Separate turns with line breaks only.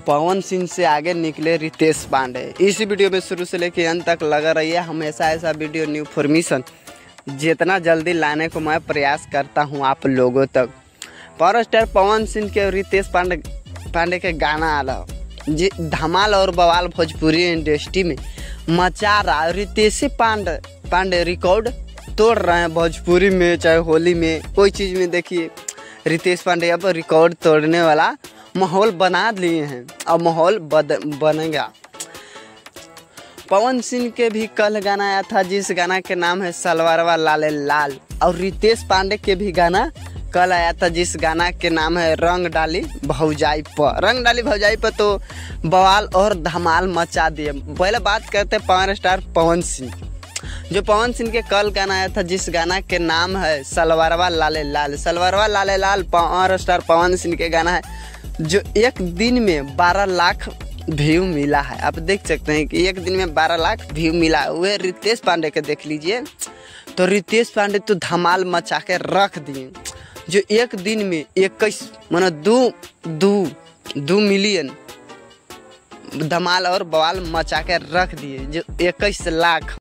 पवन सिंह से आगे निकले रितेश पांडे। इस वीडियो में शुरू से लेकर अंत तक लगा रहिए। हमेशा ऐसा वीडियो न्यू इन्फॉर्मेशन जितना जल्दी लाने को मैं प्रयास करता हूं आप लोगों तक। पावर स्टार पवन सिंह के रितेश पांडे के गाना आ रहा जी, धमाल और बवाल भोजपुरी इंडस्ट्री में मचा रहा। रितेश पांडे रिकॉर्ड तोड़ रहे हैं भोजपुरी में, चाहे होली में, कोई चीज़ में। देखिए रितेश पांडे अब रिकॉर्ड तोड़ने वाला माहौल बना लिए हैं और माहौल बनेगा। पवन सिंह के भी कल गाना आया था जिस गाना के नाम है सलवारवा लाले लाल, और रितेश पांडे के भी गाना कल आया था जिस गाना के नाम है रंग डाली भौजाई पर। रंग डाली भौजाई पर तो बवाल और धमाल मचा दिए। पहले बात करते हैं पावर स्टार पवन सिंह। जो पवन सिंह के कल गाना आया था जिस गाना के नाम है सलवारवा लाले लाल। सलवारवा लाले लाल पावर स्टार पवन सिंह के गाना है जो एक दिन में 12 लाख व्यू मिला है। आप देख सकते हैं कि एक दिन में 12 लाख व्यू मिला। वह रितेश पांडे के देख लीजिए तो रितेश पांडे तो धमाल मचा के रख दिए। जो एक दिन में 21 मतलब 2 मिलियन धमाल और बवाल मचा के रख दिए। जो 21 लाख